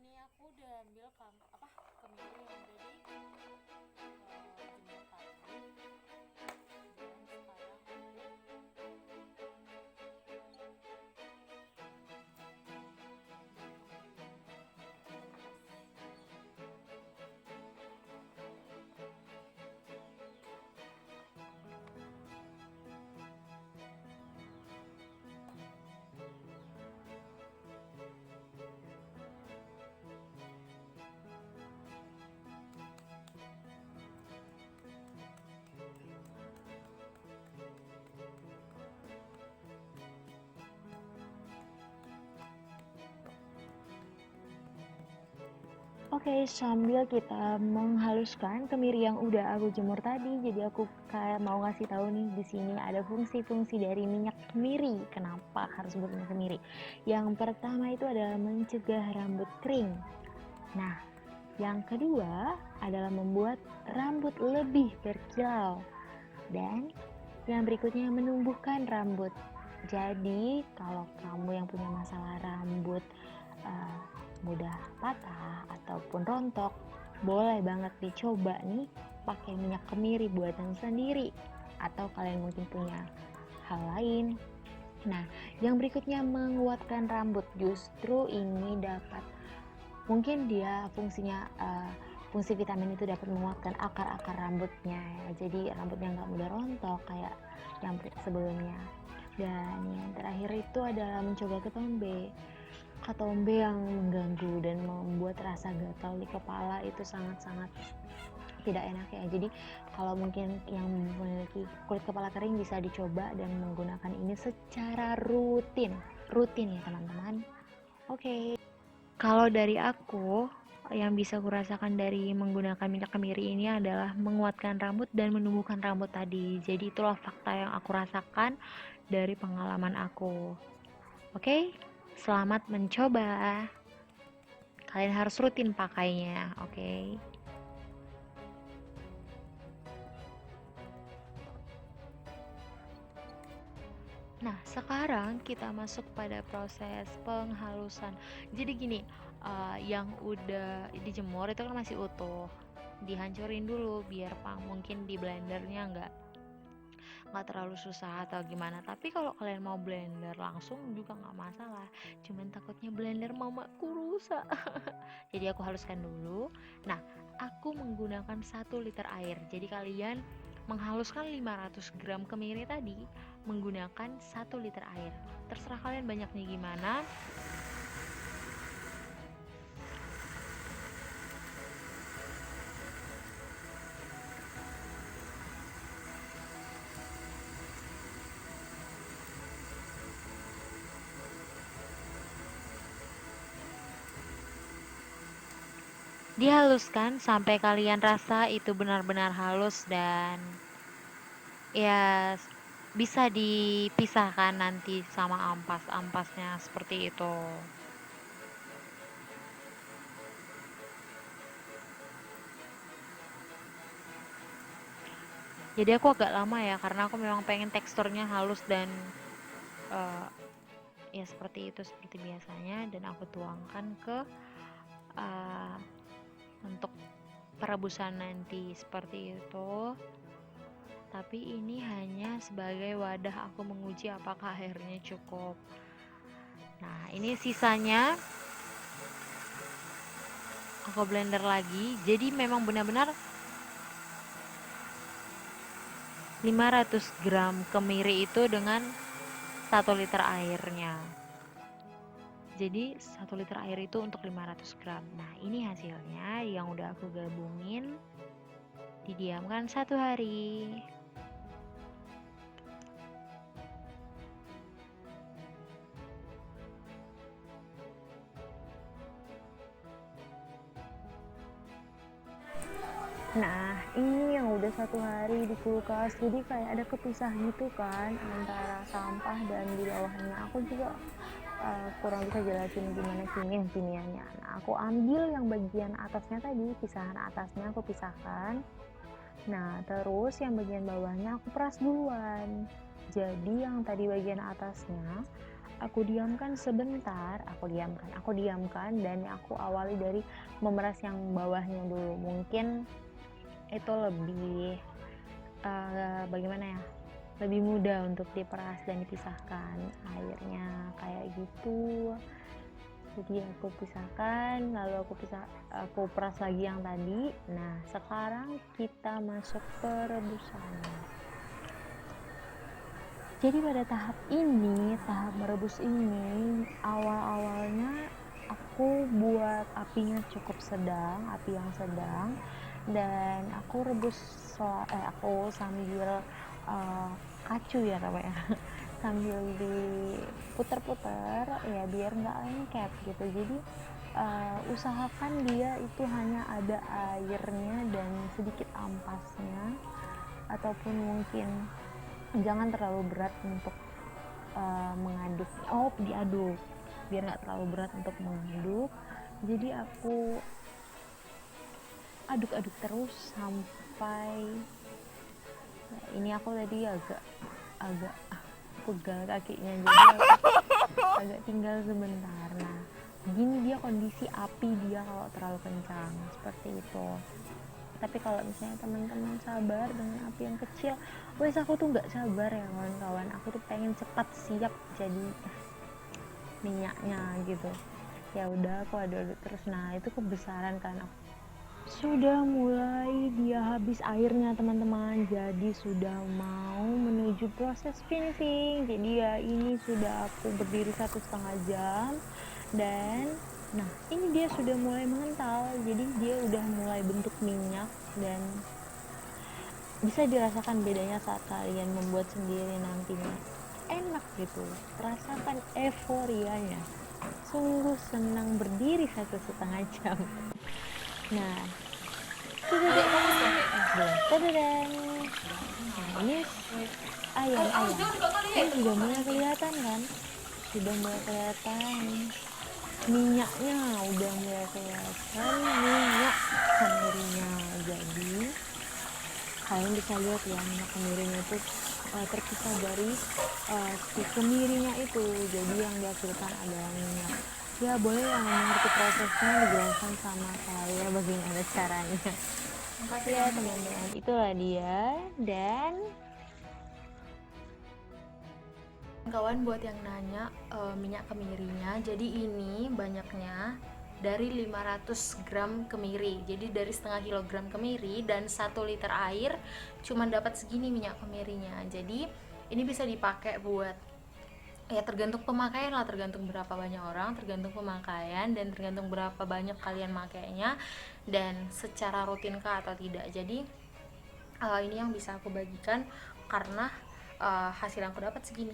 Ini aku udah ambil kemiri yang udah di jemur tadi, dan sekarang Oke, sambil kita menghaluskan kemiri yang udah aku jemur tadi, jadi aku kayak mau ngasih tahu nih di sini ada fungsi-fungsi dari minyak kemiri. Kenapa harus berminyak kemiri? Yang pertama itu adalah mencegah rambut kering. Nah, yang kedua adalah membuat rambut lebih berkilau. Dan yang berikutnya menumbuhkan rambut. Jadi, kalau kamu yang punya masalah rambut uh, mudah patah ataupun rontok, boleh banget dicoba nih pakai minyak kemiri buatan sendiri, atau kalian mungkin punya hal lain. Nah, yang berikutnya menguatkan rambut. Justru ini dapat, mungkin dia fungsi vitamin itu dapat menguatkan akar-akar rambutnya ya. Jadi rambutnya nggak mudah rontok kayak yang sebelumnya. Dan yang terakhir itu adalah mencegah ketombe. Ketombe yang mengganggu dan membuat rasa gatal di kepala itu sangat-sangat tidak enak ya. Jadi kalau mungkin yang memiliki kulit kepala kering bisa dicoba dan menggunakan ini secara rutin. Rutin ya teman-teman. Oke. Kalau dari aku, yang bisa kurasakan dari menggunakan minyak kemiri ini adalah menguatkan rambut dan menumbuhkan rambut tadi. Jadi itulah fakta yang aku rasakan dari pengalaman aku. Oke, selamat mencoba. Kalian harus rutin pakainya, oke? Nah, sekarang kita masuk pada proses penghalusan. Jadi gini, yang udah dijemur itu kan masih utuh. Dihancurin dulu biar mungkin di blendernya nggak terlalu susah atau gimana. Tapi kalau kalian mau blender langsung juga nggak masalah. Cuman takutnya blender mamaku rusak. Jadi aku haluskan dulu. Nah, aku menggunakan 1 liter air. Jadi kalian menghaluskan 500 gram kemiri tadi menggunakan 1 liter air. Terserah kalian banyaknya gimana. Dihaluskan sampai kalian rasa itu benar-benar halus dan ya bisa dipisahkan nanti sama ampas-ampasnya seperti itu. Jadi aku agak lama ya karena aku memang pengen teksturnya halus dan uh, ya seperti itu seperti biasanya, dan aku tuangkan ke uh, untuk perebusan nanti seperti itu. Tapi ini hanya sebagai wadah aku menguji apakah airnya cukup. Nah, ini sisanya aku blender lagi. Jadi memang benar-benar 500 gram kemiri itu dengan 1 liter airnya. Jadi 1 liter air itu untuk 500 gram. Nah, ini hasilnya yang udah aku gabungin. Didiamkan 1 hari. Nah, ini yang udah 1 hari di kulkas, jadi kayak ada kepisah gitu kan antara sampah dan di bawahnya. Aku juga kurang bisa jelasin gimana kimianya. Nah, aku ambil yang bagian atasnya tadi, pisahan atasnya aku pisahkan. Nah, terus yang bagian bawahnya aku peras duluan. Jadi yang tadi bagian atasnya aku diamkan sebentar, aku diamkan dan aku awali dari memeras yang bawahnya dulu. Mungkin itu lebih bagaimana ya, lebih mudah untuk diperas dan dipisahkan airnya kayak gitu. Jadi aku pisahkan, lalu aku peras lagi yang tadi. Nah, sekarang kita masuk perebusannya. Jadi pada tahap merebus ini, awal-awalnya aku buat apinya cukup sedang, api yang sedang, dan aku aku sambil kacu ya namanya, sambil diputer-puter ya biar nggak lengket gitu. Jadi usahakan dia itu hanya ada airnya dan sedikit ampasnya, ataupun mungkin jangan terlalu berat untuk mengaduk, diaduk biar nggak terlalu berat untuk mengaduk. Jadi aku aduk-aduk terus sampai ini aku tadi agak pegal kakinya, jadi aku agak tinggal sebentar. Nah, gini dia kondisi api dia kalau terlalu kencang seperti itu. Tapi kalau misalnya teman-teman sabar dengan api yang kecil, aku tuh nggak sabar ya kawan-kawan, aku tuh pengen cepat siap jadi minyaknya gitu. Ya udah aku aduk terus. Nah, itu kebesaran kan, aku sudah mulai dia habis airnya teman-teman, jadi sudah mau menuju proses finishing. Jadi ya ini sudah aku berdiri 1,5 jam dan nah ini dia sudah mulai mengental, jadi dia udah mulai bentuk minyak dan bisa dirasakan bedanya saat kalian membuat sendiri nantinya. Enak gitu, rasakan euforianya, sungguh senang berdiri 1,5 jam. Nah, tadadang. Nah, ini ayam ini sudah mulai kelihatan kan, minyaknya udah mulai kelihatan, minyak kemirinya. Jadi kalian bisa lihat ya, minyak kemirinya itu terpisah dari si kemirinya itu, jadi yang dihasilkan adalah minyak. Ya boleh yang mengerti prosesnya dijelaskan sama saya bagaimana caranya. Ya teman-teman, itulah dia. Dan kawan, buat yang nanya minyak kemirinya, jadi ini banyaknya dari 500 gram kemiri, jadi dari setengah kilogram kemiri dan 1 liter air cuman dapat segini minyak kemirinya. Jadi ini bisa dipakai buat, ya tergantung pemakaian lah, tergantung berapa banyak orang, tergantung pemakaian dan tergantung berapa banyak kalian makainya dan secara rutinkah atau tidak. Jadi ini yang bisa aku bagikan karena hasil yang aku dapat segini.